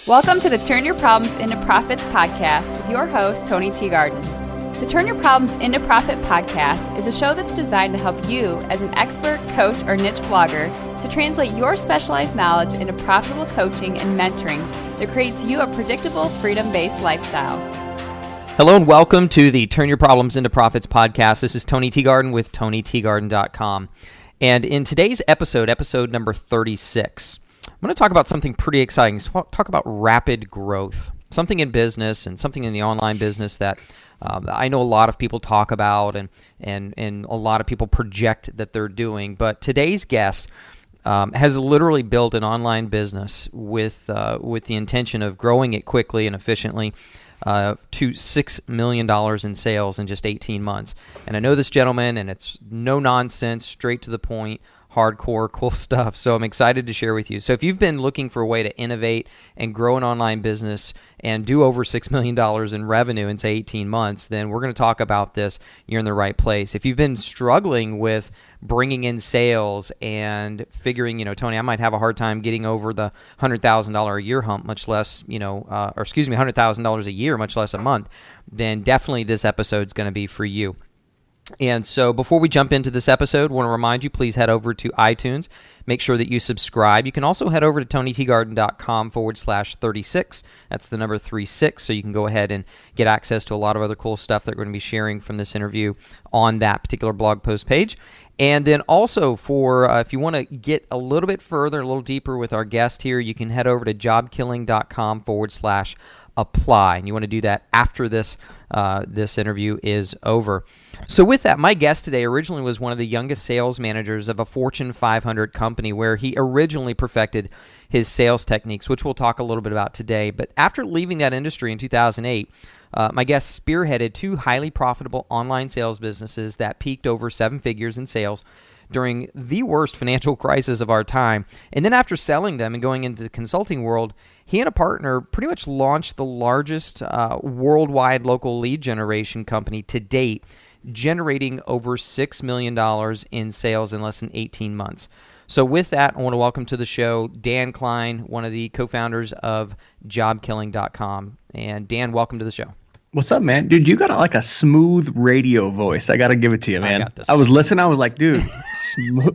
Welcome to the Turn Your Problems into Profits podcast with your host, Tony Teagarden. The Turn Your Problems into Profit podcast is a show that's designed to help you, as an expert, coach, or niche blogger, to translate your specialized knowledge into profitable coaching and mentoring that creates you a predictable, freedom-based lifestyle. Hello and welcome to the Turn Your Problems into Profits podcast. This is Tony Teagarden with TonyTeagarden.com. And in today's episode number 36, I'm going to talk about something pretty exciting. Talk about rapid growth, something in business and something in the online business that I know a lot of people talk about and a lot of people project that they're doing. But today's guest has literally built an online business with the intention of growing it quickly and efficiently to $6 million in sales in just 18 months. And I know this gentleman, and it's no nonsense, straight to the point, hardcore, cool stuff. So I'm excited to share with you. So if you've been looking for a way to innovate and grow an online business and do over $6 million in revenue in, say, 18 months, then we're going to talk about this. You're in the right place. If you've been struggling with bringing in sales and figuring, Tony, I might have a hard time getting over the $100,000 a year hump, much less, $100,000 a year, much less a month, then definitely this episode is going to be for you. And so before we jump into this episode, I want to remind you, please head over to iTunes. Make sure that you subscribe. You can also head over to TonyTeagarden.com/36. That's the number 36. So you can go ahead and get access to a lot of other cool stuff that we're going to be sharing from this interview on that particular blog post page. And then also for if you want to get a little bit further, a little deeper with our guest here, you can head over to jobkilling.com/apply. And you want to do that after this interview is over. So with that, my guest today originally was one of the youngest sales managers of a Fortune 500 company where he originally perfected his sales techniques, which we'll talk a little bit about today. But after leaving that industry in 2008, my guest spearheaded two highly profitable online sales businesses that peaked over 7 figures in sales during the worst financial crisis of our time. And then after selling them and going into the consulting world, he and a partner pretty much launched the largest worldwide local lead generation company to date, generating over $6 million in sales in less than 18 months. So with that, I want to welcome to the show Dan Klein, one of the co-founders of JobKilling.com. And Dan, welcome to the show. What's up, man? Dude, you got like a smooth radio voice. I got to give it to you, man. I was listening. I was like, dude,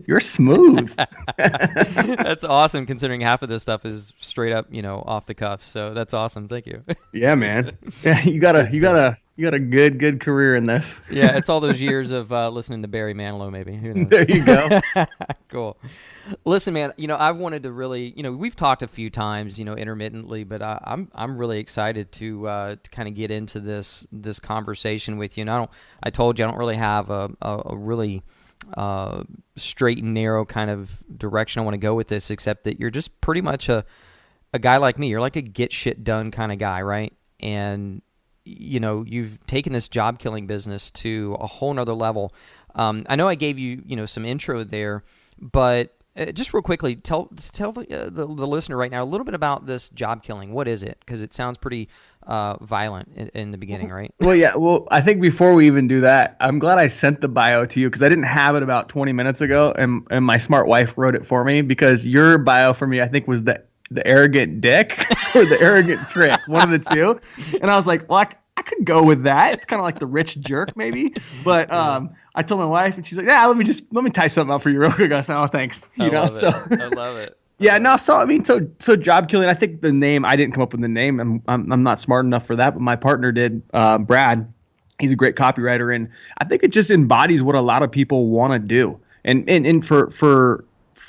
you're smooth. That's awesome, considering half of this stuff is straight up, off the cuff. So that's awesome. Thank you. Yeah, man. Yeah, you got a good career in this. Yeah, it's all those years of listening to Barry Manilow, maybe. Who knows? There you go. Cool. Listen, man, I've wanted to really, we've talked a few times, intermittently, but I'm really excited to kind of get into this conversation with you. And I told you I don't really have a really straight and narrow kind of direction I want to go with this, except that you're just pretty much a guy like me. You're like a get shit done kind of guy, right? And you've taken this job killing business to a whole nother level. I know I gave you, some intro there, but just real quickly, tell the listener right now a little bit about this job killing. What is it? Because it sounds pretty violent in the beginning, right? Well, yeah. Well, I think before we even do that, I'm glad I sent the bio to you because I didn't have it about 20 minutes ago, and my smart wife wrote it for me because your bio for me, I think, was the arrogant dick or the arrogant prick, one of the two. And I was like, well, I could go with that. It's kind of like the rich jerk maybe. But I told my wife and she's like, yeah, let me tie something up for you real quick. I said, oh, thanks. I love it. Yeah, no, so job killing, I think the name, I didn't come up with the name. I'm not smart enough for that, but my partner did, Brad. He's a great copywriter, and I think it just embodies what a lot of people want to do. And for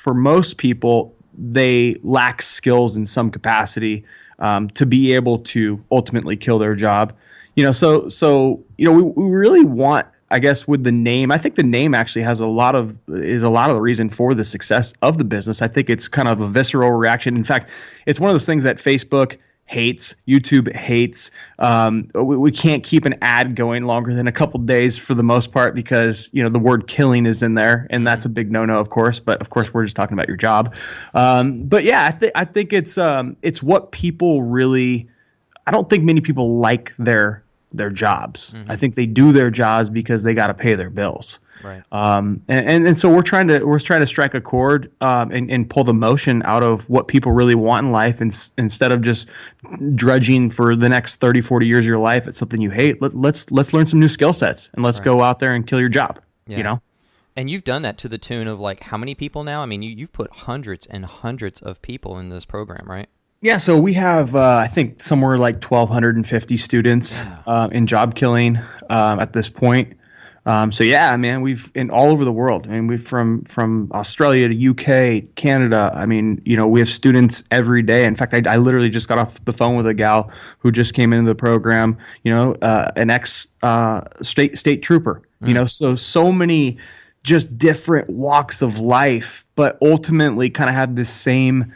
most people, they lack skills in some capacity to be able to ultimately kill their job. We really want, I guess, with the name, I think the name actually is a lot of the reason for the success of the business. I think it's kind of a visceral reaction. In fact, it's one of those things that Facebook hates, YouTube hates. We can't keep an ad going longer than a couple days for the most part because, the word killing is in there, and that's a big no-no, of course. But of course, we're just talking about your job. But yeah, I think it's what people really. I don't think many people like their their jobs. I think they do their jobs because they got to pay their bills. Right. And so we're trying to strike a chord and pull the motion out of what people really want in life, and instead of just drudging for the next 30, 40 years of your life at something you hate. Let's learn some new skill sets, and let's go out there and kill your job. Yeah. You know. And you've done that to the tune of like how many people now? I mean, you've put hundreds and hundreds of people in this program, right? Yeah, so we have, I think, somewhere like 1,250 students in job killing at this point. So yeah, man, we've in all over the world. I mean, we've from Australia to UK, Canada. I mean, we have students every day. In fact, I literally just got off the phone with a gal who just came into the program. An ex state trooper. So many just different walks of life, but ultimately kind of have this same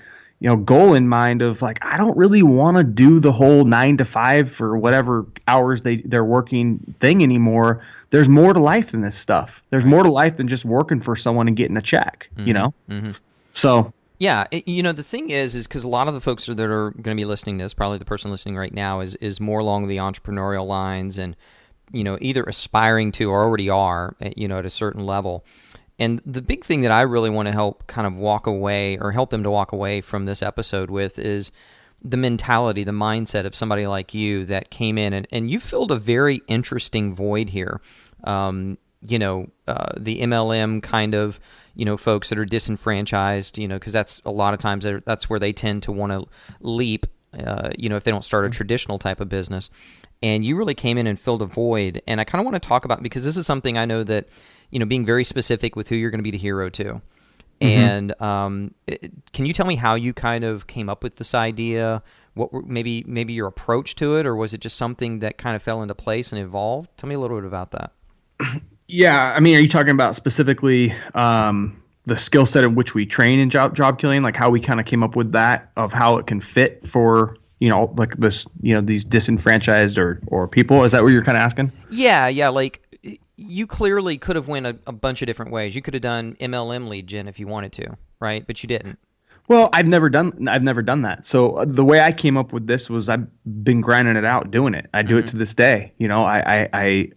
goal in mind of like, I don't really want to do the whole 9 to 5 or whatever hours they're working thing anymore. There's more to life than this stuff. There's more to life than just working for someone and getting a check, So yeah, the thing is because a lot of the folks that are going to be listening to this, probably the person listening right now is more along the entrepreneurial lines and, either aspiring to or already are, at a certain level. And the big thing that I really want to help kind of help them to walk away from this episode with is the mentality, the mindset of somebody like you that came in and you filled a very interesting void here. The MLM kind of, folks that are disenfranchised, because that's a lot of times that's where they tend to want to leap, if they don't start a traditional type of business. And you really came in and filled a void. And I kind of want to talk about, because this is something I know that, being very specific with who you're going to be the hero to. And can you tell me how you kind of came up with this idea? What were maybe your approach to it, or was it just something that kind of fell into place and evolved? Tell me a little bit about that. Yeah, I mean, are you talking about specifically the skill set in which we train in job killing, like how we kind of came up with that, of how it can fit for like this, these disenfranchised or people? Is that what you're kind of asking? Yeah, like you clearly could have went a bunch of different ways. You could have done MLM lead gen if you wanted to, right? But you didn't. Well, I've never done that. So the way I came up with this was I've been grinding it out, doing it. I do it to this day. I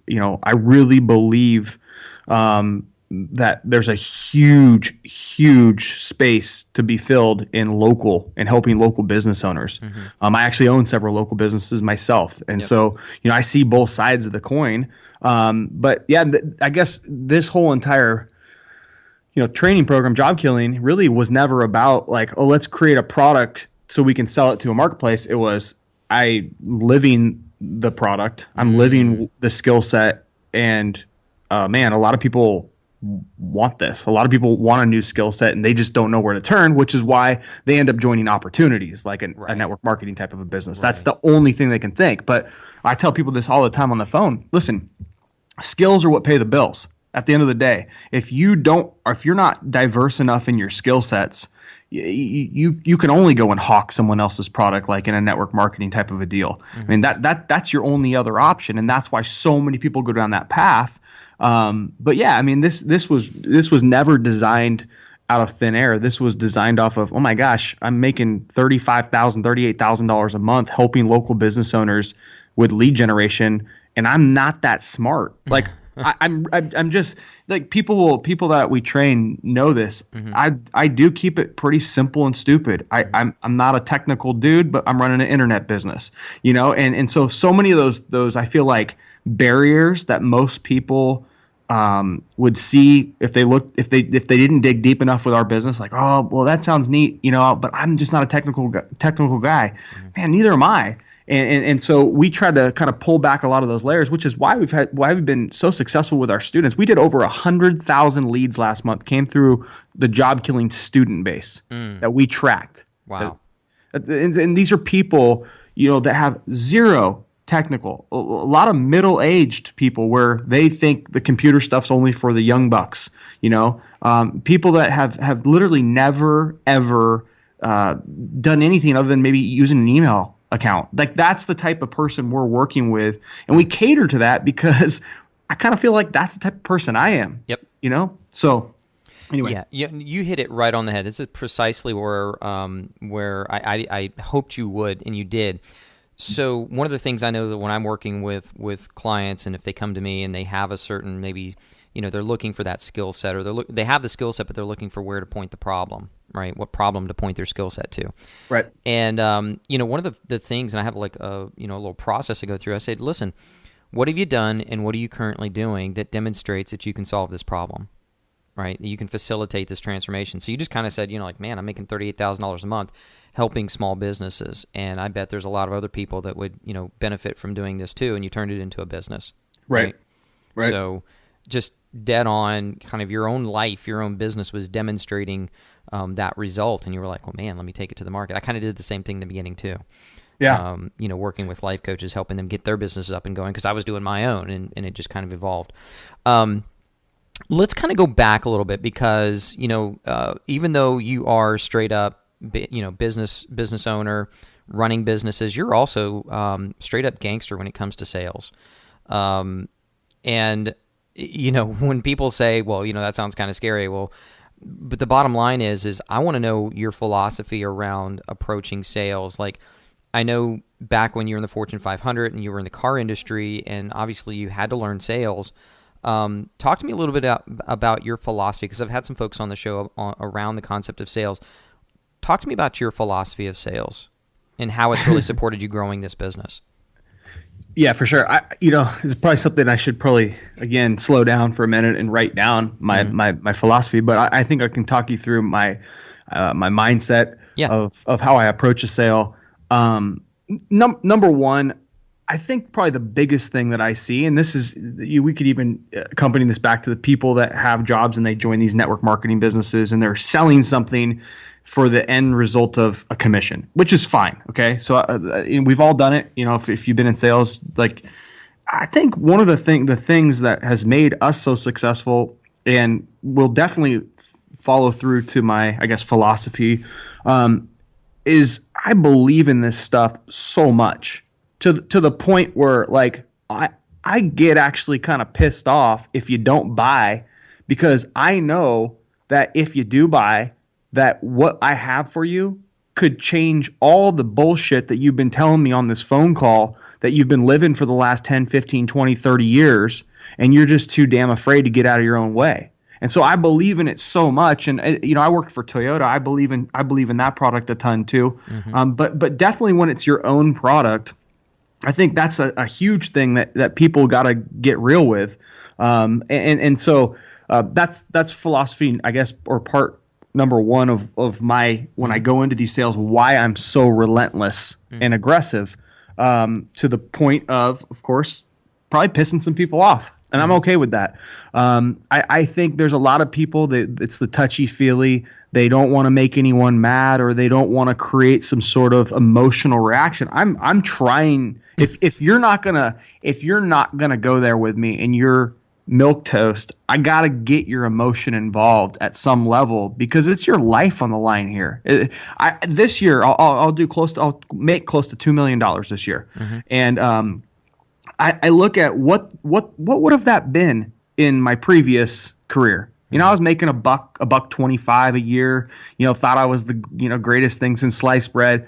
really believe that there's a huge space to be filled in local and helping local business owners. I actually own several local businesses myself. And so, I see both sides of the coin. But yeah, I guess this whole entire, training program, job killing, really was never about like, oh, let's create a product so we can sell it to a marketplace. It was living the product. I'm living the skill set. And man, a lot of people want this. A lot of people want a new skill set and they just don't know where to turn, which is why they end up joining opportunities like a network marketing type of a business. That's the only thing they can think. But I tell people this all the time on the phone. Listen, skills are what pay the bills. At the end of the day, if you're not diverse enough in your skill sets, you can only go and hawk someone else's product, like in a network marketing type of a deal. I mean, that's your only other option, and that's why so many people go down that path. But yeah, I mean, this was never designed out of thin air. This was designed off of, oh my gosh, I'm making $35,000, $38,000 a month helping local business owners with lead generation, and I'm not that smart. Like I'm just like people that we train know this. I do keep it pretty simple and stupid. I'm not a technical dude, but I'm running an internet business, and so many of those I feel like barriers that most people would see if they didn't dig deep enough with our business, like, oh, well, that sounds neat, but I'm just not a technical guy. Man, neither am I. And so we tried to kind of pull back a lot of those layers, which is why we've been so successful with our students. We did over 100,000 leads last month, came through the job killing student base that we tracked. Wow. And these are people, that have zero technical, a lot of middle-aged people where they think the computer stuff's only for the young bucks, people that have literally never, ever done anything other than maybe using an email account. Like, that's the type of person we're working with, and we cater to that because I kind of feel like that's the type of person I am. Yep. So anyway, yeah, you hit it right on the head. This is precisely where I hoped you would, and you did. So one of the things I know that when I'm working with clients, and if they come to me and they have a certain, maybe, they're looking for that skill set, or they have the skill set, but they're looking for where to point the problem, right? What problem to point their skill set to. Right. And, one of the things, and I have like a little process to go through. I said, listen, what have you done and what are you currently doing that demonstrates that you can solve this problem, right? That you can facilitate this transformation. So you just kind of said, man, I'm making $38,000 a month helping small businesses. And I bet there's a lot of other people that would, benefit from doing this too. And you turned it into a business. Right. So just dead on kind of your own life, your own business was demonstrating that result. And you were like, well, man, let me take it to the market. I kind of did the same thing in the beginning too. Yeah. Working with life coaches, helping them get their businesses up and going, because I was doing my own, and it just kind of evolved. Let's kind of go back a little bit, because, even though you are straight up, business owner, running businesses, you're also straight up gangster when it comes to sales. And, when people say, well, that sounds kind of scary. Well, but the bottom line is I want to know your philosophy around approaching sales. Like, I know back when you were in the Fortune 500 and you were in the car industry, and obviously you had to learn sales. Talk to me a little bit about your philosophy, because I've had some folks on the show around the concept of sales. Talk to me about your philosophy of sales and how it's really supported you growing this business. Yeah, for sure. It's probably something I should again, slow down for a minute and write down my philosophy. But I think I can talk you through my mindset of how I approach a sale. Number one, I think probably the biggest thing that I see, and this is, we could even accompany this back to the people that have jobs and they join these network marketing businesses and they're selling something for the end result of a commission, which is fine. Okay. So we've all done it. If you've been in sales, like, I think one of the things that has made us so successful and will definitely follow through to my, I guess, philosophy, is I believe in this stuff so much to the point where, like, I get actually kind of pissed off if you don't buy, because I know that if you do buy, that what I have for you could change all the bullshit that you've been telling me on this phone call that you've been living for the last 10, 15, 20, 30 years, and you're just too damn afraid to get out of your own way. And so I believe in it so much. And I worked for Toyota. I believe in that product a ton too. Mm-hmm. But definitely when it's your own product, I think that's a huge thing that people got to get real with. So that's philosophy, I guess, or part number one of my, when I go into these sales, why I'm so relentless and aggressive, to the point of course, probably pissing some people off. And I'm okay with that. I think there's a lot of people that it's the touchy-feely. They don't want to make anyone mad, or they don't want to create some sort of emotional reaction. I'm trying. If you're not gonna go there with me and you're milquetoast, I gotta get your emotion involved at some level, because it's your life on the line here. This year I'll make close to $2 million this year, and I look at what would have that been in my previous career. I was making $1.25 a year. Thought I was the greatest thing since sliced bread.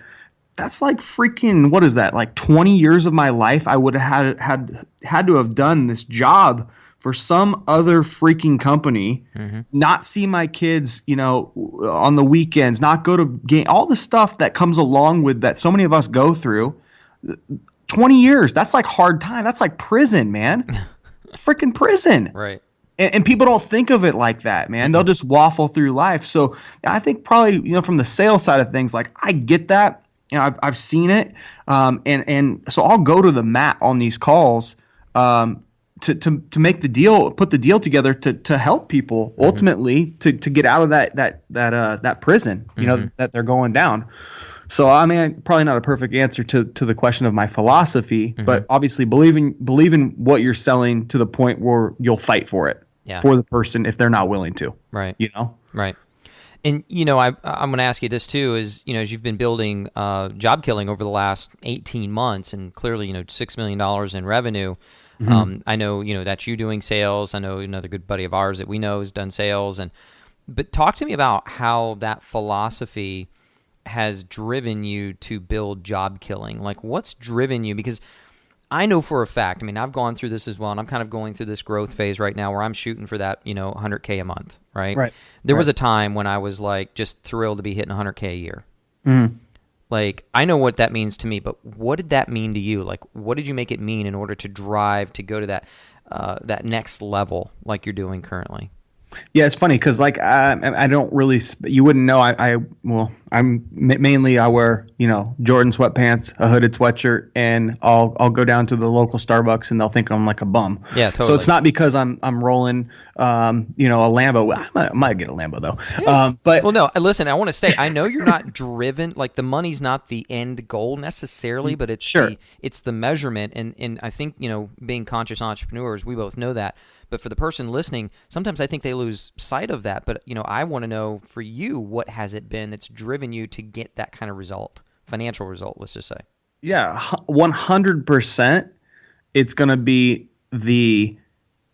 That's like freaking, what is that? Like 20 years of my life I would have had to have done this job for some other freaking company, not see my kids, on the weekends, not go to game, all the stuff that comes along with that so many of us go through. 20 years, that's like hard time. That's like prison, man. Freaking prison. Right. And people don't think of it like that, man. They'll just waffle through life. So I think probably, from the sales side of things, like, I get that. I've seen it. And so I'll go to the mat on these calls to make the deal, put the deal together to help people ultimately to get out of that prison, that they're going down. So, I mean, probably not a perfect answer to the question of my philosophy, but obviously believe in what you're selling to the point where you'll fight for it for the person if they're not willing to. Right. Right. And, I'm going to ask you this too, is, as you've been building Job Killing over the last 18 months and clearly, $6 million in revenue, I know, that's you doing sales. I know another good buddy of ours that we know has done sales. But talk to me about how that philosophy has driven you to build Job Killing? Like, what's driven you? Because I know for a fact, I mean, I've gone through this as well, and I'm kind of going through this growth phase right now where I'm shooting for that, 100K a month, right? Right. There was a time when I was like just thrilled to be hitting 100K a year. Mm-hmm. Like, I know what that means to me, but what did that mean to you? Like, what did you make it mean in order to drive to go to that next level like you're doing currently? Yeah, it's funny because like I don't really. You wouldn't know. I'm mainly I wear Jordan sweatpants, a hooded sweatshirt, and I'll go down to the local Starbucks and they'll think I'm like a bum. Yeah, totally. So it's not because I'm rolling a Lambo. I might get a Lambo though. But well, no. Listen, I want to say I know you're not driven. Like the money's not the end goal necessarily, but it's it's the measurement. And I think being conscious entrepreneurs, we both know that. But for the person listening, sometimes I think they lose sight of that. But, I want to know for you, what has it been that's driven you to get that kind of result, financial result, let's just say? Yeah, 100%. It's going to be the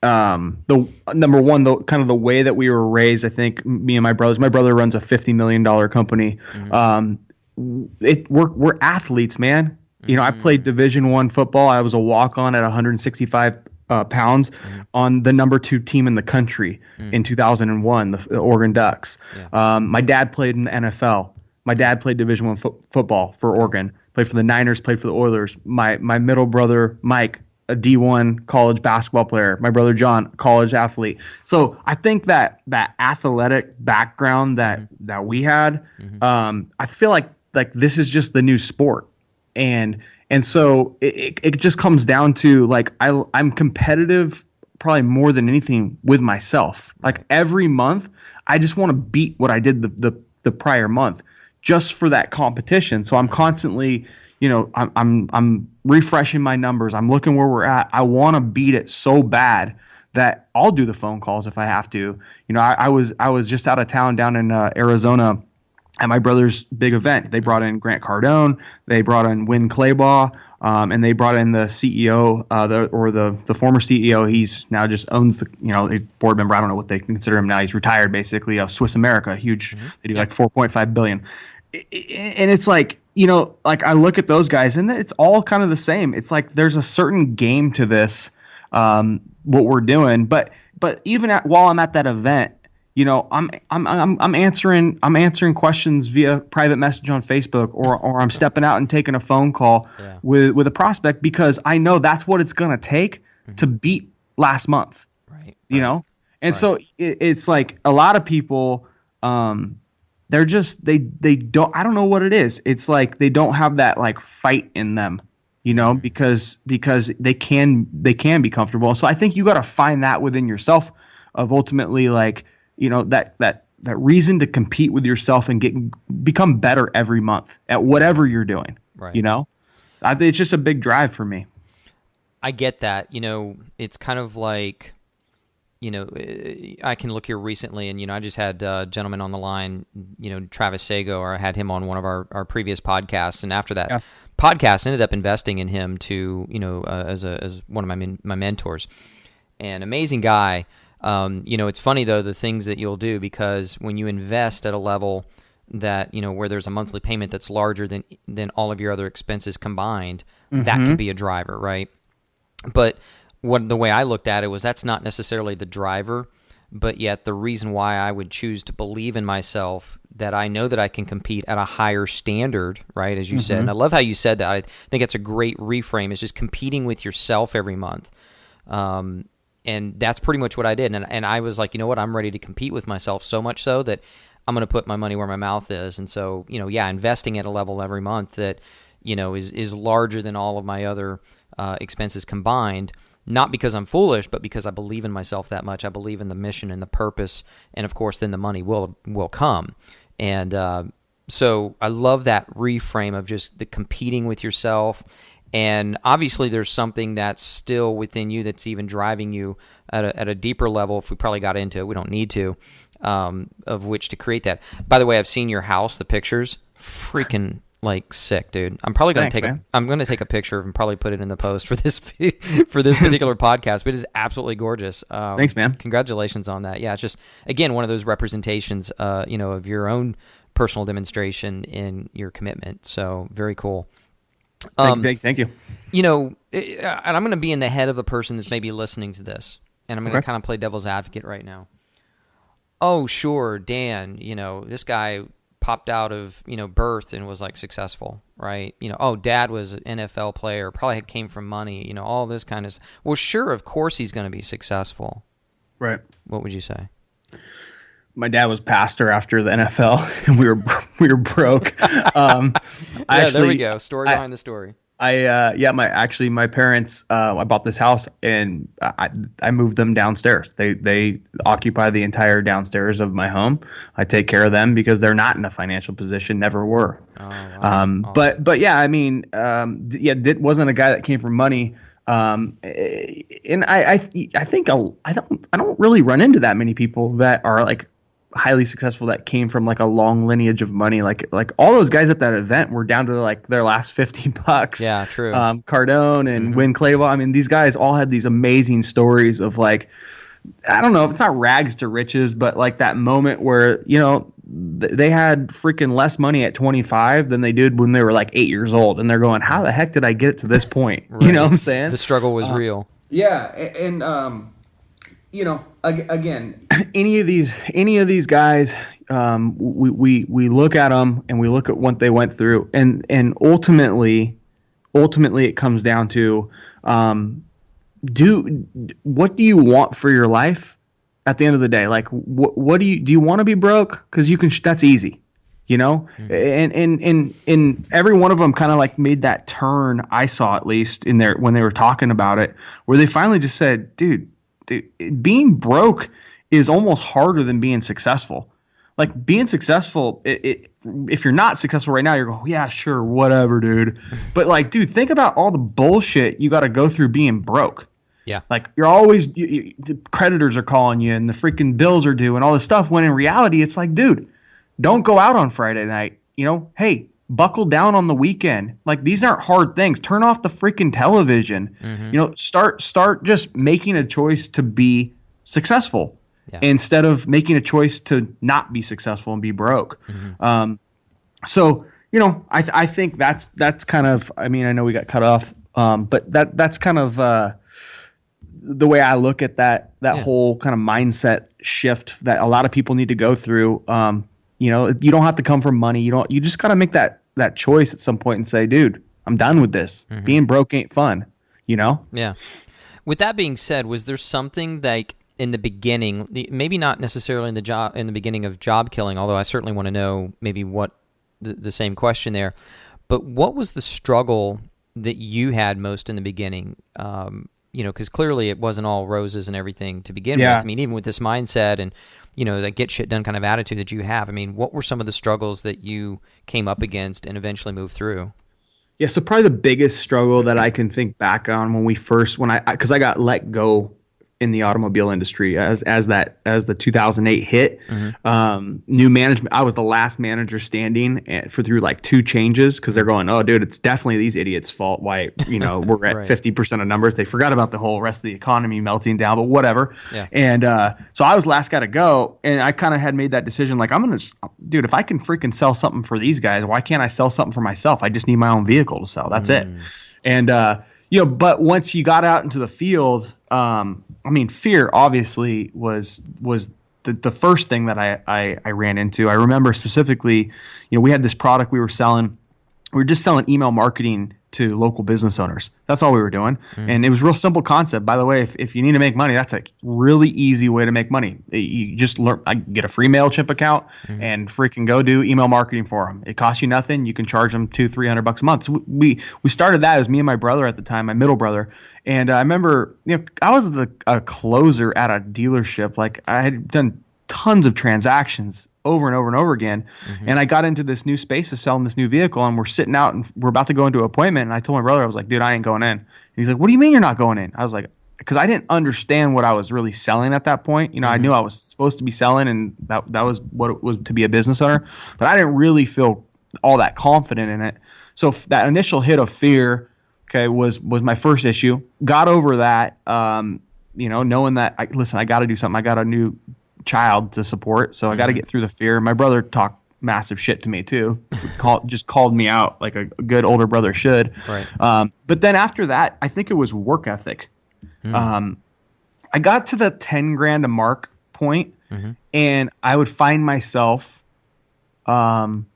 number one, the kind of the way that we were raised. I think me and my brother runs a $50 million company. We're athletes, man. I played Division I football. I was a walk-on at 165 pounds on the number 2 team in the country in 2001, the Oregon Ducks. Yeah. My dad played in the NFL. My dad played Division I football for Oregon, played for the Niners, played for the Oilers. My middle brother, Mike, a D1 college basketball player. My brother, John, college athlete. So I think that athletic background that we had, I feel like this is just the new sport. And so it just comes down to like I'm competitive probably more than anything with myself. Like every month, I just want to beat what I did the prior month just for that competition. So I'm constantly, I'm refreshing my numbers. I'm looking where we're at. I want to beat it so bad that I'll do the phone calls if I have to. I was just out of town down in Arizona at my brother's big event. They brought in Grant Cardone, they brought in Win Claybaugh, and they brought in the CEO, the former CEO. He's now just owns the board member. I don't know what they consider him now. He's retired basically. Swiss America, huge. They do like $4.5 billion, and it's like like I look at those guys and it's all kind of the same. It's like there's a certain game to this, what we're doing. But even while I'm at that event. I'm answering questions via private message on Facebook, or I'm stepping out and taking a phone call with a prospect because I know that's what it's gonna take to beat last month. Right. And so it's like a lot of people, they're just they don't. I don't know what it is. It's like they don't have that like fight in them. Because they can be comfortable. So I think you got to find that within yourself of ultimately like. That reason to compete with yourself and become better every month at whatever you're doing. Right. I think it's just a big drive for me. I get that. It's kind of like, I can look here recently, and I just had a gentleman on the line, Travis Sago, or I had him on one of our previous podcasts, and after that podcast, ended up investing in him to as one of my mentors, and amazing guy. It's funny though, the things that you'll do, because when you invest at a level that, where there's a monthly payment that's larger than all of your other expenses combined, that can be a driver, right? But the way I looked at it was that's not necessarily the driver, but yet the reason why I would choose to believe in myself, that I know that I can compete at a higher standard, right? As you said, and I love how you said that. I think it's a great reframe. It's just competing with yourself every month. And that's pretty much what I did. And I was like, I'm ready to compete with myself, so much so that I'm going to put my money where my mouth is. And so, investing at a level every month that, is larger than all of my other expenses combined, not because I'm foolish, but because I believe in myself that much. I believe in the mission and the purpose. And of course, then the money will come. And so I love that reframe of just the competing with yourself. And obviously there's something that's still within you that's even driving you at a deeper level, if we probably got into it. We don't need to, of which to create that. By the way, I've seen your house, the pictures, freaking like sick, dude. I'm probably going to take a picture and probably put it in the post for this particular podcast, but it is absolutely gorgeous. Thanks, man. Congratulations on that. Yeah, it's just, again, one of those representations, of your own personal demonstration in your commitment. So very cool. Thank you. You know, and I'm going to be in the head of the person that's maybe listening to this, and I'm going to kind of play devil's advocate right now. Oh, sure, Dan, you know, this guy popped out of, you know, birth and was like successful, right? You know, oh, dad was an NFL player, probably came from money, you know, all this kind of stuff. Well, sure, of course he's going to be successful. Right. What would you say? My dad was pastor after the NFL, and we were broke. There we go. Story behind the story. My parents, I bought this house and I moved them downstairs. They occupy the entire downstairs of my home. I take care of them because they're not in a financial position, never were. Oh, wow. But yeah, I mean, it wasn't a guy that came from money. And I think I don't really run into that many people that are like highly successful that came from like a long lineage of money. Like all those guys at that event were down to like their last $50. Yeah, true. Cardone and Win Claybaugh. I mean, these guys all had these amazing stories of like, I don't know if it's not rags to riches, but like that moment where, you know, they had freaking less money at 25 than they did when they were like 8 years old. And they're going, how the heck did I get it to this point? Right. You know what I'm saying? The struggle was real. Yeah. And you know, again, any of these guys, we look at them and we look at what they went through, and ultimately it comes down to, what do you want for your life at the end of the day? Like, what do you want to be broke? Because you can, that's easy, you know. And every one of them kind of like made that turn. I saw at least in there when they were talking about it, where they finally just said, dude, being broke is almost harder than being successful. Like being successful, if you're not successful right now, you're going, yeah, sure, whatever, dude. But like, dude, think about all the bullshit you got to go through being broke. Yeah. Like you're always, the creditors are calling you and the freaking bills are due and all this stuff. When in reality, it's like, dude, don't go out on Friday night. You know, hey, buckle down on the weekend. Like these aren't hard things. Turn off the freaking television. You know, start just making a choice to be successful instead of making a choice to not be successful and be broke. So, you know, I think that's kind of, I mean, I know we got cut off, but that's kind of the way I look at that whole kind of mindset shift that a lot of people need to go through. You know, you don't have to come from money. You just got to make that choice at some point and say, dude, I'm done with this. Being broke ain't fun, you know? Yeah. With that being said, was there something like in the beginning, maybe not necessarily in the beginning of job killing, although I certainly want to know maybe what the same question there, but what was the struggle that you had most in the beginning? You know, because clearly it wasn't all roses and everything to begin with. I mean, even with this mindset and, you know, that get shit done kind of attitude that you have. I mean, what were some of the struggles that you came up against and eventually moved through? Yeah, so probably the biggest struggle that I can think back on because I got let go in the automobile industry as the 2008 hit. New management. I was the last manager standing through like 2 changes because they're going, oh, dude, it's definitely these idiots' fault. Why, you know, we're at 50% of numbers. They forgot about the whole rest of the economy melting down, but whatever. Yeah. And so I was last guy to go, and I kind of had made that decision. Like, dude, if I can freaking sell something for these guys, why can't I sell something for myself? I just need my own vehicle to sell. That's it. And you know, but once you got out into the field, I mean, fear obviously was the first thing that I ran into. I remember specifically, you know, we had this product we were selling. We were just selling email marketing to local business owners. That's all we were doing. And it was a real simple concept. By the way, if you need to make money, that's a really easy way to make money. You just learn, I get a free MailChimp account and freaking go do email marketing for them. It costs you nothing. You can charge them $200-$300 a month. So we started that as me and my brother at the time, my middle brother. And I remember, you know, I was a closer at a dealership. Like I had done tons of transactions over and over and over again. And I got into this new space of selling this new vehicle, and we're sitting out and we're about to go into an appointment. And I told my brother, I was like, dude, I ain't going in. And he's like, what do you mean you're not going in? I was like, because I didn't understand what I was really selling at that point. You know, I knew I was supposed to be selling, and that was what it was to be a business owner, but I didn't really feel all that confident in it. So that initial hit of fear, was my first issue. Got over that, you know, knowing that, I got to do something. I got a new child to support, so I got to get through the fear. My brother talked massive shit to me too. Just called me out like a good older brother should. Right. But then after that, I think it was work ethic. I got to the 10 grand a mark point, and I would find myself, getting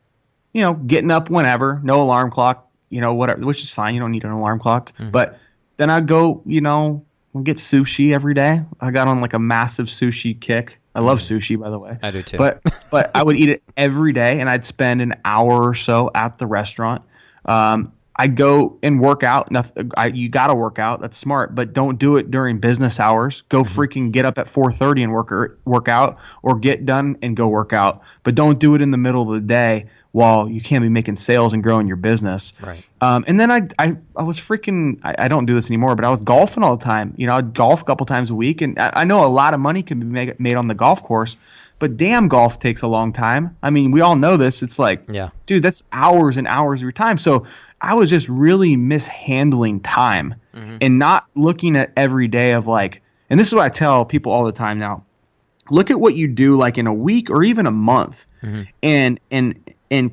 up whenever, no alarm clock, whatever, which is fine. You don't need an alarm clock. But then I'd go, we'll get sushi every day. I got on like a massive sushi kick. I love sushi, by the way. I do too. But I would eat it every day, and I'd spend an hour or so at the restaurant. I go and work out. You got to work out. That's smart, but don't do it during business hours. Go freaking get up at 4:30 and work out, or get done and go work out. But don't do it in the middle of the day while you can't be making sales and growing your business. Right. And then I was freaking. I don't do this anymore, but I was golfing all the time. I'd golf a couple times a week, and I know a lot of money can be made on the golf course. But damn, golf takes a long time. I mean, we all know this. It's like, dude, that's hours and hours of your time. So I was just really mishandling time and not looking at every day of like, and this is what I tell people all the time now. Look at what you do like in a week or even a month and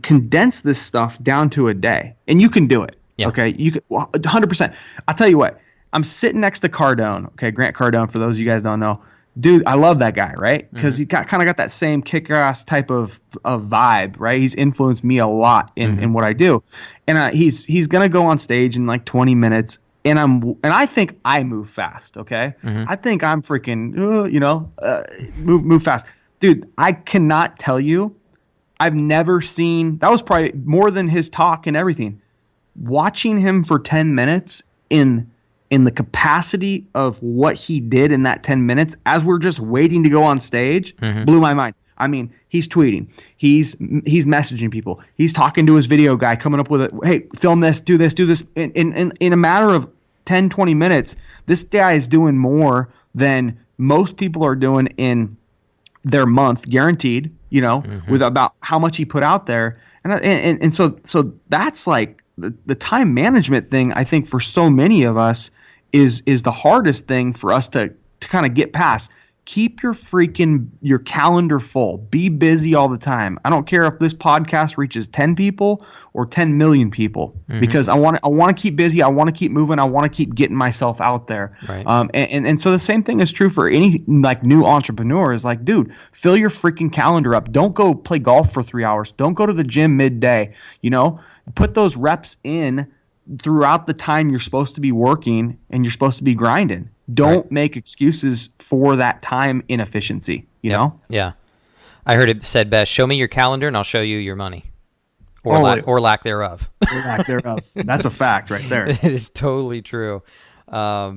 condense this stuff down to a day. And you can do it. Yeah. Okay. You can 100%. I'll tell you what, I'm sitting next to Cardone. Okay. Grant Cardone, for those of you guys don't know. Dude, I love that guy, right? Because he kind of got that same kick-ass type of vibe, right? He's influenced me a lot in what I do, and he's gonna go on stage in like 20 minutes, and I think I move fast, okay? I think I'm freaking, move fast, dude. I cannot tell you, I've never seen, that was probably more than his talk and everything. Watching him for 10 minutes in the capacity of what he did in that 10 minutes as we're just waiting to go on stage blew my mind. I mean, he's tweeting, he's messaging people, he's talking to his video guy, coming up with hey, film this, do this. In a matter of 10, 20 minutes, this guy is doing more than most people are doing in their month, guaranteed, with about how much he put out there. And so that's like the time management thing, I think, for so many of us is the hardest thing for us to kind of get past. Keep your calendar full. Be busy all the time. I don't care if this podcast reaches 10 people or 10 million people, because I want to keep busy. I want to keep moving. I want to keep getting myself out there. Right. And so the same thing is true for any like new entrepreneur. Is like, dude, fill your freaking calendar up. Don't go play golf for 3 hours. Don't go to the gym midday. Put those reps in throughout the time you're supposed to be working and you're supposed to be grinding. Don't make excuses for that time inefficiency, you know? Yeah. I heard it said best, show me your calendar and I'll show you your money. Or lack thereof. Or lack thereof. That's a fact right there. It is totally true. I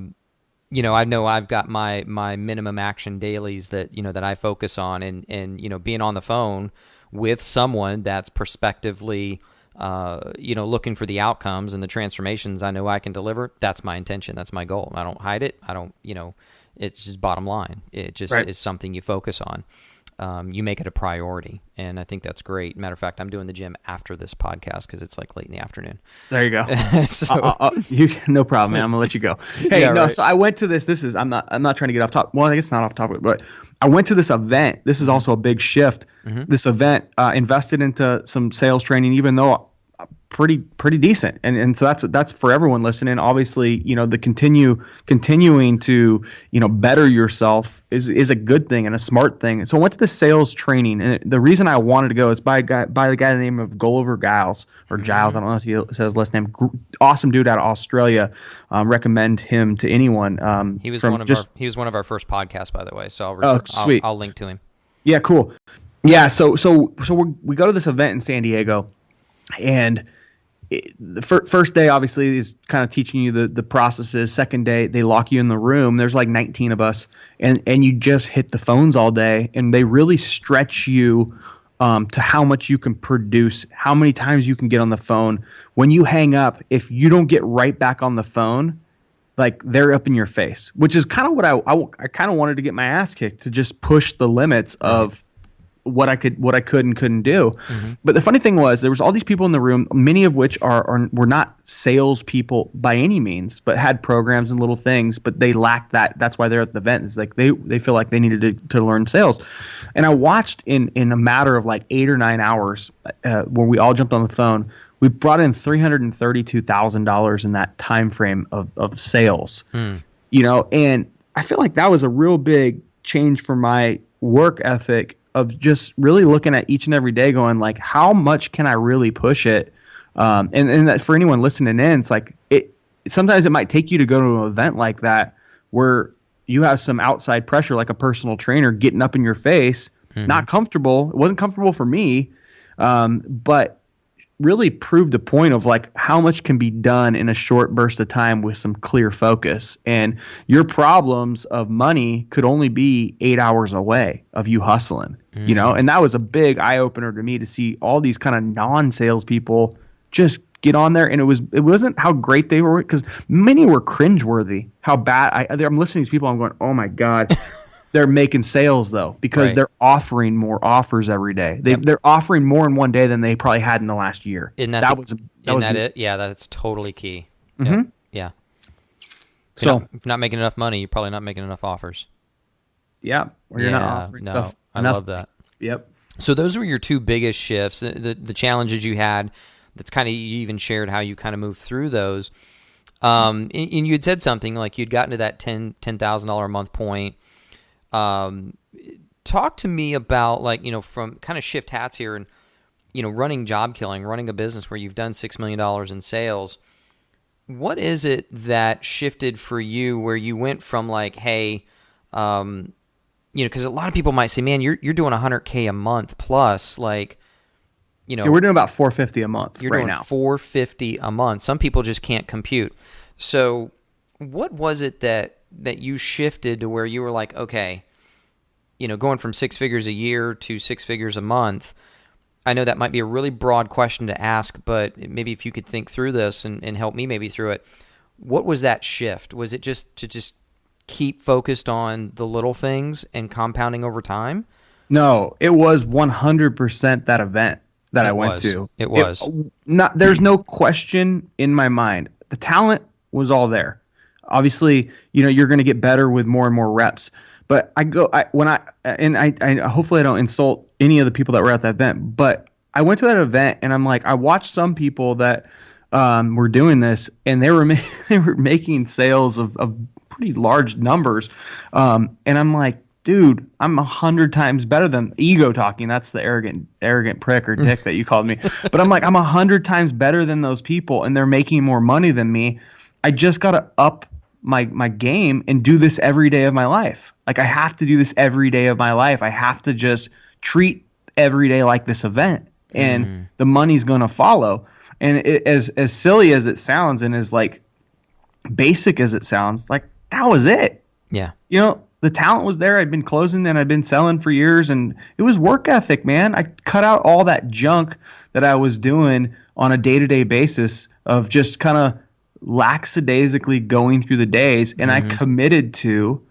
know I've got my minimum action dailies that I focus on, and being on the phone with someone that's prospectively looking for the outcomes and the transformations I know I can deliver. That's my intention. That's my goal. I don't hide it. I don't, it's just bottom line. It just is something you focus on. You make it a priority. And I think that's great. Matter of fact, I'm doing the gym after this podcast because it's like late in the afternoon. There you go. No problem, man. I'm gonna let you go. Hey, So I went to this. I'm not trying to get off topic. Well, I guess it's not off topic, but I went to this event. This is also a big shift. This event invested into some sales training, even though pretty decent, and so that's for everyone listening. Obviously, the continuing to better yourself is a good thing and a smart thing. So I went to the sales training, and the reason I wanted to go is by the guy by the name of Gulliver Giles or Giles. I don't know if he says his last name. Awesome dude out of Australia. Recommend him to anyone. He was one of our first podcasts, by the way. So I'll link to him. Yeah, cool. Yeah, so we go to this event in San Diego, and the first day obviously is kind of teaching you the processes. Second day, they lock you in the room. There's like 19 of us, and you just hit the phones all day, and they really stretch you to how much you can produce, how many times you can get on the phone. When you hang up, if you don't get right back on the phone, like they're up in your face, which is kind of what I kind of wanted to get my ass kicked, to just push the limits of what I could and couldn't do. But the funny thing was, there was all these people in the room, many of which were not salespeople by any means, but had programs and little things, but they lacked that. That's why they're at the event. It's like they feel like they needed to learn sales. And I watched in a matter of like 8 or 9 hours, where we all jumped on the phone. We brought in $332,000 in that time frame of sales. And I feel like that was a real big change for my work ethic of just really looking at each and every day going like, how much can I really push it? And that for anyone listening in, it's like sometimes it might take you to go to an event like that where you have some outside pressure, like a personal trainer getting up in your face, not comfortable. It wasn't comfortable for me, but really proved a point of like how much can be done in a short burst of time with some clear focus. And your problems of money could only be 8 hours away of you hustling, and that was a big eye opener to me to see all these kind of non-sales people just get on there. And it wasn't how great they were, because many were cringeworthy, how bad I'm listening to these people. I'm going, oh my God. They're making sales though, because they're offering more offers every day. They're offering more in one day than they probably had in the last year. That was it? Yeah, that's totally key. Yeah. So if you're not making enough money, you're probably not making enough offers. Yeah, or you're not offering stuff. I love that. Yep. So those were your two biggest shifts, the challenges you had. That's kind of, you even shared how you kind of moved through those. And you had said something like you'd gotten to that $10,000 a month point. Talk to me about from kind of shift hats here and, running Job Killing, running a business where you've done $6 million in sales. What is it that shifted for you where you went from like, hey, because a lot of people might say, man, you're doing $100K a month plus, like, we're doing about $450 a month you're right doing now. $450 a month. Some people just can't compute. So what was it that you shifted to where you were like, okay, going from 6 figures a year to 6 figures a month? I know that might be a really broad question to ask, but maybe if you could think through this and help me maybe through it. What was that shift? Was it just to keep focused on the little things and compounding over time? No, it was 100% that event that I went to. It was. There's no question in my mind. The talent was all there. Obviously, you're going to get better with more and more reps. But I hopefully I don't insult any of the people that were at that event. But I went to that event and I'm like, I watched some people that were doing this, and they were making sales of pretty large numbers. And I'm like, dude, I'm 100 times better than ego talking. That's the arrogant prick or dick that you called me. But I'm like, I'm 100 times better than those people, and they're making more money than me. I just got to up my game and do this every day of my life. Like, I have to do this every day of my life. I have to just treat every day like this event, and the money's going to follow. And as silly as it sounds, and as like basic as it sounds, like that was it. Yeah. The talent was there. I'd been closing and I'd been selling for years, and it was work ethic, man. I cut out all that junk that I was doing on a day-to-day basis of just kind of lackadaisically going through the days, and I committed to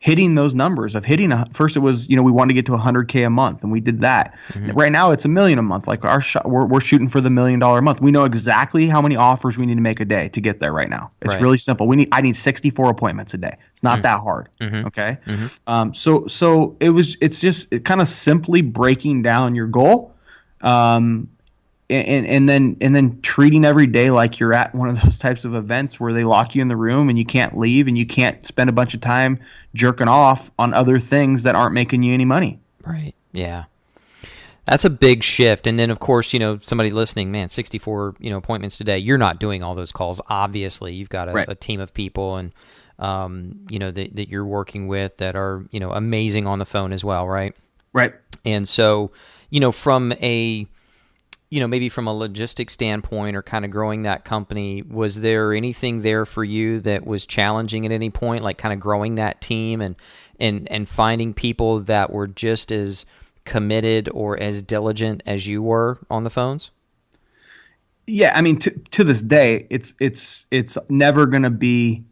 hitting those numbers of hitting first it was, we wanted to get to 100K a month, and we did that. Right now it's $1 million a month. Like we're shooting for the $1 million a month. We know exactly how many offers we need to make a day to get there right now. It's really simple. I need 64 appointments a day. It's not that hard. Okay. So it's just kind of simply breaking down your goal. And then treating every day like you're at one of those types of events where they lock you in the room and you can't leave and you can't spend a bunch of time jerking off on other things that aren't making you any money. Right. Yeah. That's a big shift. And then, of course, somebody listening, man, 64, appointments today. You're not doing all those calls. Obviously, you've got a team of people and, that you're working with that are, amazing on the phone as well. Right. Right. And so, from a, maybe from a logistics standpoint or kind of growing that company, was there anything there for you that was challenging at any point, like kind of growing that team and finding people that were just as committed or as diligent as you were on the phones? Yeah, I mean, to this day, it's never going to be,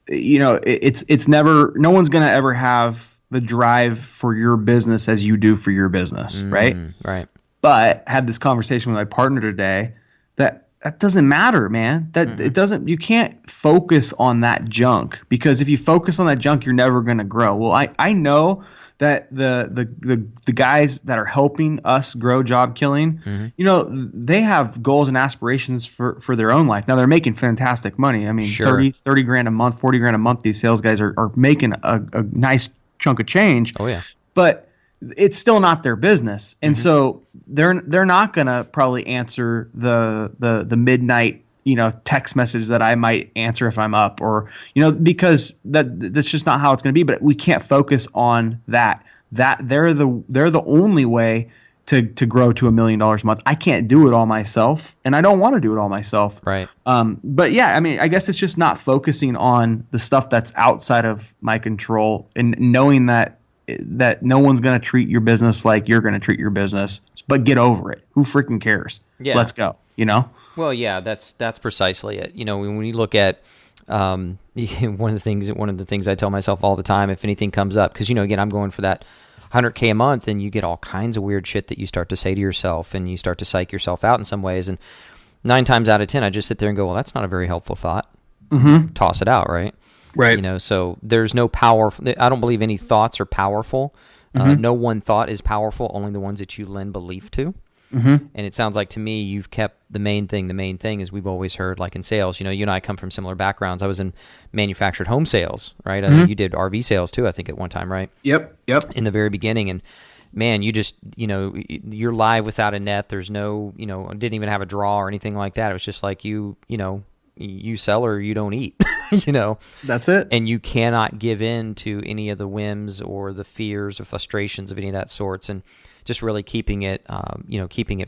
it's never, no one's going to ever have the drive for your business as you do for your business, right? Right. But had this conversation with my partner today that doesn't matter, man. That it doesn't. You can't focus on that junk, because if you focus on that junk, you're never going to grow. Well, I know that the guys that are helping us grow Job Killing, they have goals and aspirations for their own life. Now they're making fantastic money. I mean, Sure. 30 grand a month, 40 grand a month. These sales guys are making a nice chunk of change. Oh yeah. But it's still not their business, and so they're not gonna probably answer the midnight text message that I might answer if I'm up, or because that's just not how it's gonna be. But we can't focus on that. That they're the only way to grow to $1 million a month. I can't do it all myself, and I don't want to do it all myself. Right. But yeah, I mean, I guess it's just not focusing on the stuff that's outside of my control, and knowing that no one's going to treat your business like you're going to treat your business, but get over it. Who freaking cares? Yeah. Let's go, Well, yeah, that's precisely it. When you look at one of the things I tell myself all the time, if anything comes up, because again, I'm going for that 100K a month, and you get all kinds of weird shit that you start to say to yourself, and you start to psych yourself out in some ways. And 9 times out of 10, I just sit there and go, well, that's not a very helpful thought. Toss it out, right? Right. So there's no power. I don't believe any thoughts are powerful. No one thought is powerful, only the ones that you lend belief to. And it sounds like to me you've kept the main thing. The main thing is, we've always heard, like in sales, you and I come from similar backgrounds. I was in manufactured home sales, right? You did RV sales too, I think, at one time, right? Yep. In the very beginning. And man, you just, you're live without a net. There's no, didn't even have a draw or anything like that. It was just like you sell or you don't eat, That's it. And you cannot give in to any of the whims or the fears or frustrations of any of that sorts, and just really keeping it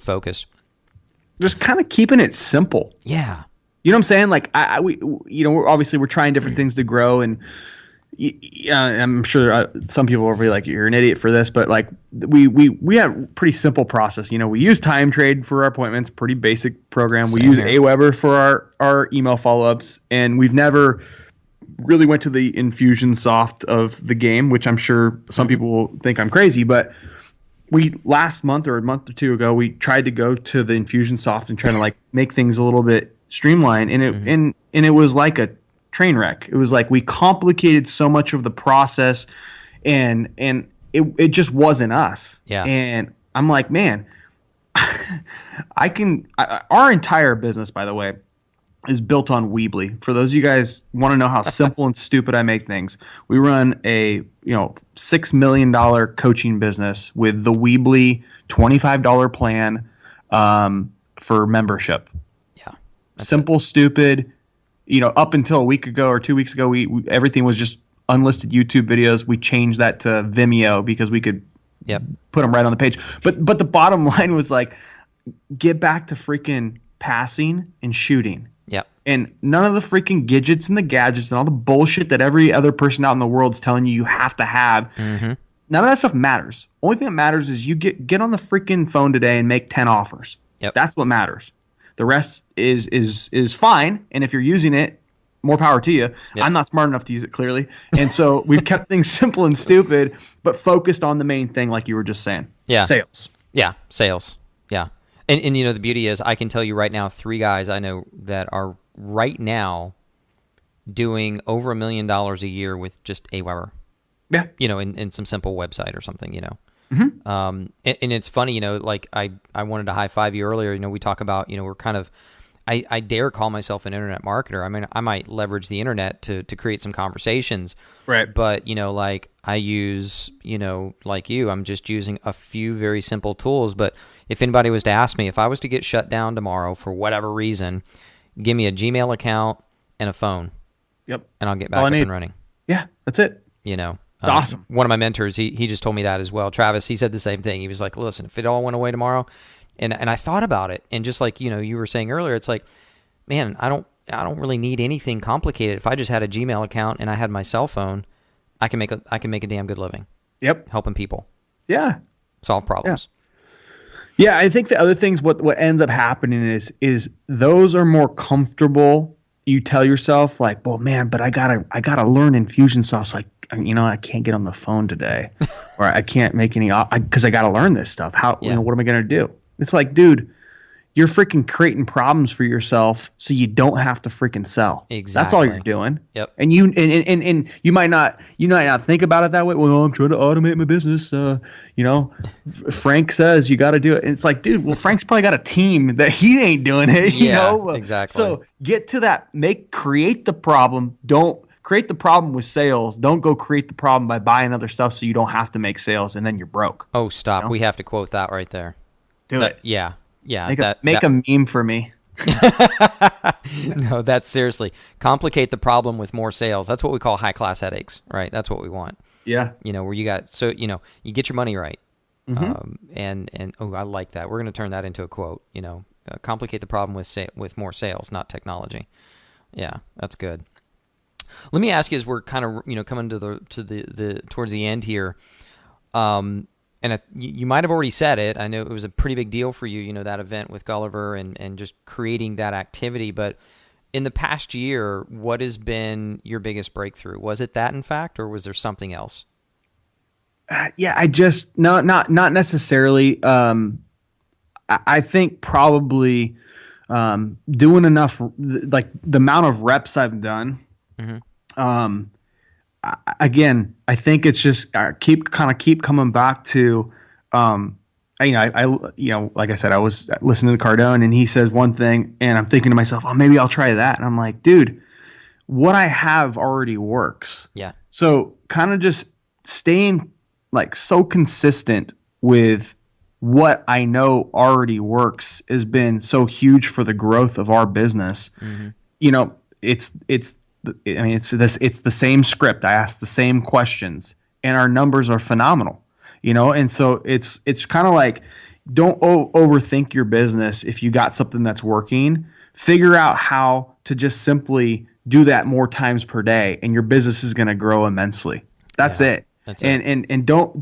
focused. Just kind of keeping it simple. Yeah. You know what I'm saying? Like we're trying different things to grow, and I'm sure some people will be like, "You're an idiot for this," but like we have a pretty simple process. We use TimeTrade for our appointments, pretty basic program. We use Aweber for our email follow-ups, and we've never really went to the Infusionsoft of the game, which I'm sure some people will think I'm crazy, but we last month or a month or two ago, we tried to go to the Infusionsoft and try to like make things a little bit streamlined, and it was like a train wreck. It was like we complicated so much of the process, and it just wasn't us. Yeah. And I'm like, man, our entire business, by the way, is built on Weebly. For those of you guys want to know how simple and stupid I make things, we run a $6 million coaching business with the Weebly $25 plan for membership. Yeah. Simple, stupid. Up until a week ago or 2 weeks ago, we everything was just unlisted YouTube videos. We changed that to Vimeo because we could put them right on the page. But the bottom line was like, get back to freaking passing and shooting. Yep. And none of the freaking gadgets and the gadgets and all the bullshit that every other person out in the world is telling you have to have. None of that stuff matters. Only thing that matters is you get on the freaking phone today and make 10 offers. Yep. That's what matters. The rest is fine. And if you're using it, more power to you. Yep. I'm not smart enough to use it, clearly. And so we've kept things simple and stupid, but focused on the main thing, like you were just saying. Yeah. Sales. Yeah. Sales. Yeah. And the beauty is, I can tell you right now, 3 guys I know that are right now doing over $1 million a year with just Aweber. Yeah. In some simple website or something, And it's funny, like I wanted to high five you earlier. We talk about, we're kind of, I dare call myself an internet marketer. I mean, I might leverage the internet to create some conversations. Right. But, like I use, like you, I'm just using a few very simple tools. But if anybody was to ask me, if I was to get shut down tomorrow for whatever reason, give me a Gmail account and a phone. Yep. And I'll get back up and running. Yeah, that's it. It's awesome. One of my mentors, he just told me that as well. Travis, he said the same thing. He was like, listen, if it all went away tomorrow, and I thought about it, and just like, you were saying earlier, it's like, man, I don't really need anything complicated. If I just had a Gmail account and I had my cell phone, I can make a damn good living. Yep. Helping people. Yeah. Solve problems. Yeah, I think the other things, what ends up happening is those are more comfortable you tell yourself like, well, man, but I gotta learn Infusionsoft. So I can't get on the phone today, or I can't make any, because I gotta learn this stuff. What am I gonna do? It's like, dude, you're freaking creating problems for yourself so you don't have to freaking sell. Exactly. That's all you're doing. Yep. And you might not think about it that way. Well, I'm trying to automate my business. Frank says you got to do it. And it's like, dude, well, Frank's probably got a team that he ain't doing it. Exactly. So get to that. Create the problem. Don't create the problem with sales. Don't go create the problem by buying other stuff so you don't have to make sales and then you're broke. Oh, stop. We have to quote that right there. Do it. Yeah. Yeah. Make a meme for me. No, that's seriously. Complicate the problem with more sales. That's what we call high class headaches, right? That's what we want. Yeah. Where you get your money right. And I like that. We're going to turn that into a quote, complicate the problem with more sales, not technology. Yeah, that's good. Let me ask you, as we're kind of, coming to the towards the end here, and you might have already said it. I know it was a pretty big deal for you, that event with Gulliver and just creating that activity. But in the past year, what has been your biggest breakthrough? Was it that, in fact, or was there something else? Yeah, I just not necessarily. I think probably doing enough, like the amount of reps I've done. Mm-hmm. Again, I think it's just keep coming back to, like I said, I was listening to Cardone and he says one thing and I'm thinking to myself, oh, maybe I'll try that. And I'm like, dude, what I have already works. Yeah. So kind of just staying like so consistent with what I know already works has been so huge for the growth of our business. Mm-hmm. It's the same script. I ask the same questions and our numbers are phenomenal, and so it's kind of like, don't overthink your business. If you got something that's working, figure out how to just simply do that more times per day and your business is going to grow immensely. That's it. That's it. And don't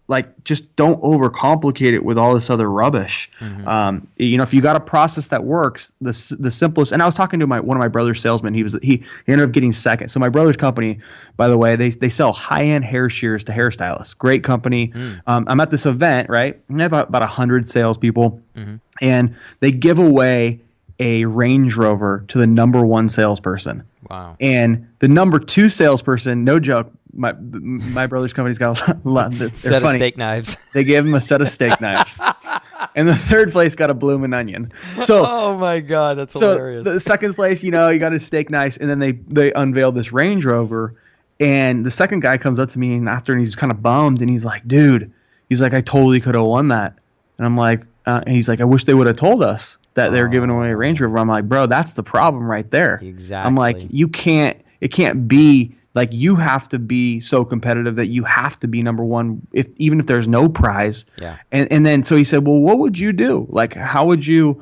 overcomplicate it with all this other rubbish. Mm-hmm. If you got a process that works, the simplest. And I was talking to one of my brother's salesmen. He ended up getting second. So my brother's company, by the way, they sell high-end hair shears to hairstylists. Great company. I'm at this event, right? And I have about 100 salespeople, and they give away a Range Rover to the number one salesperson. Wow. And the number two salesperson, no joke, my brother's company's got a lot. Set of steak knives. They gave him a set of steak knives. And the third place got a bloomin' onion. So, oh my God, that's hilarious. The second place, you got his steak knives, and then they unveiled this Range Rover. And the second guy comes up to me and he's kind of bummed, and he's like, dude, I totally could have won that. And I'm like, and he's like, I wish they would have told us that they were giving away a Range Rover. I'm like, bro, that's the problem right there. Exactly. I'm like, it can't be like, you have to be so competitive that you have to be number one, even if there's no prize. Yeah. And then so he said, well, what would you do? Like, how would you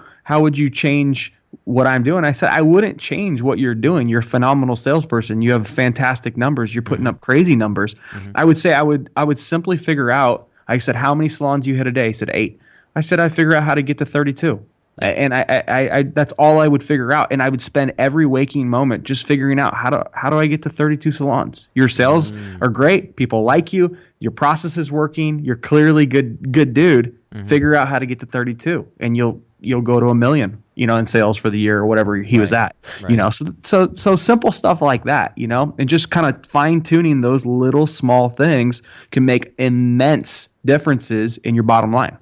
change what I'm doing? I said, I wouldn't change what you're doing. You're a phenomenal salesperson. You have fantastic numbers. You're putting up crazy numbers. Mm-hmm. I would say I would simply figure out. I said, how many salons you hit a day? He said 8. I said, I'd figure out how to get to 32. And I that's all I would figure out. And I would spend every waking moment just figuring out how do I get to 32 salons? Your sales are great. People like you. Your process is working. You're clearly good dude. Mm-hmm. Figure out how to get to 32 and you'll go to $1 million, in sales for the year or whatever he was at, right. So simple stuff like that, and just kind of fine tuning those little small things can make immense differences in your bottom line.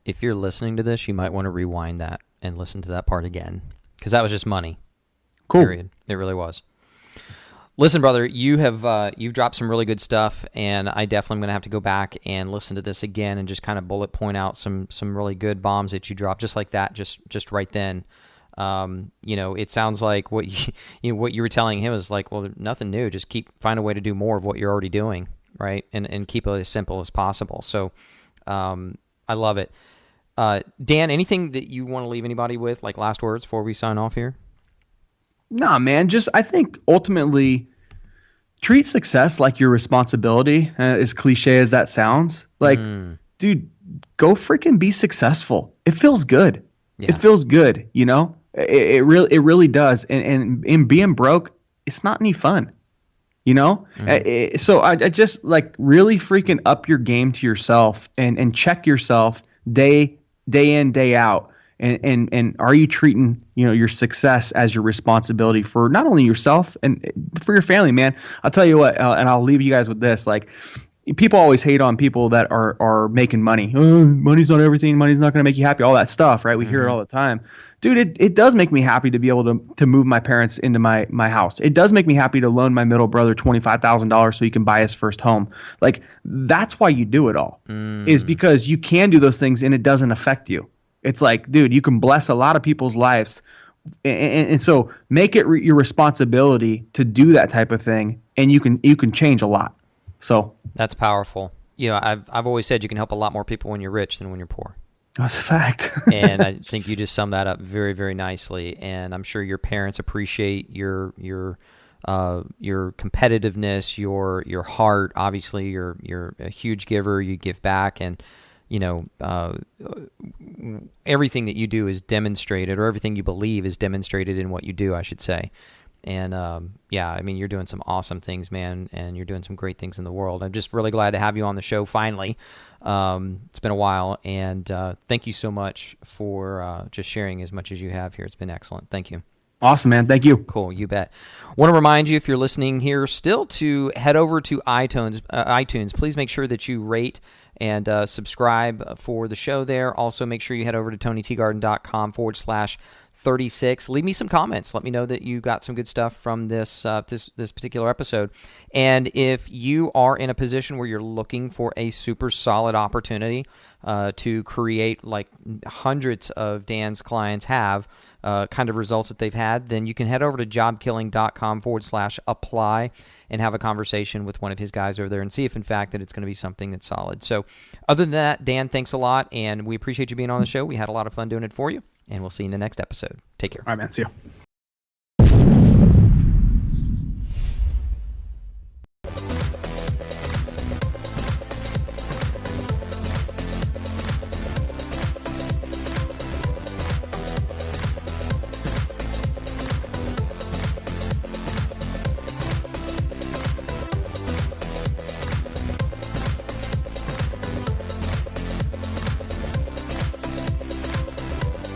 If you're listening to this, you might want to rewind that and listen to that part again, because that was just money. Cool. Period. It really was. Listen, brother, you've dropped some really good stuff, and I definitely am going to have to go back and listen to this again and just kind of bullet point out some really good bombs that you dropped, just like that, just right then. It sounds like what you were telling him is like, well, nothing new. Just find a way to do more of what you're already doing, right? And keep it as simple as possible. So, I love it. Dan, anything that you want to leave anybody with, like last words before we sign off here? Nah, man. I think ultimately treat success like your responsibility, as cliche as that sounds. Like, dude, go freaking be successful. It feels good. Yeah. It feels good, It really does. And being broke, it's not any fun. So I just like really freaking up your game to yourself and check yourself day in, day out. And are you treating, your success as your responsibility for not only yourself and for your family, man? I'll tell you what, and I'll leave you guys with this. Like, people always hate on people that are making money. Oh, money's not everything. Money's not going to make you happy. All that stuff, right? We hear it all the time. Dude, it does make me happy to be able to move my parents into my house. It does make me happy to loan my middle brother $25,000 so he can buy his first home. Like, that's why you do it all, is because you can do those things and it doesn't affect you. It's like, dude, you can bless a lot of people's lives. And so make it your responsibility to do that type of thing, and you can change a lot. So that's powerful. I've always said you can help a lot more people when you're rich than when you're poor. That's a fact. And I think you just summed that up very, very nicely. And I'm sure your parents appreciate your competitiveness, your heart. Obviously, you're a huge giver. You give back, and everything that you do is demonstrated, or everything you believe is demonstrated in what you do, I should say. And you're doing some awesome things, man, and you're doing some great things in the world. I'm just really glad to have you on the show finally. It's been a while, and thank you so much for just sharing as much as you have here. It's been excellent. Thank you. Awesome, man. Thank you. Cool, you bet. Want to remind you, if you're listening here still, to head over to iTunes. Please make sure that you rate and subscribe for the show there. Also, make sure you head over to TonyTGarden.com/36. Leave me some comments. Let me know that you got some good stuff from this particular episode. And if you are in a position where you're looking for a super solid opportunity to create, like hundreds of Dan's clients have, kind of results that they've had, then you can head over to jobkilling.com/apply and have a conversation with one of his guys over there and see if, in fact, that it's going to be something that's solid. So other than that, Dan, thanks a lot, and we appreciate you being on the show. We had a lot of fun doing it for you, and we'll see you in the next episode. Take care. All right, man. See you.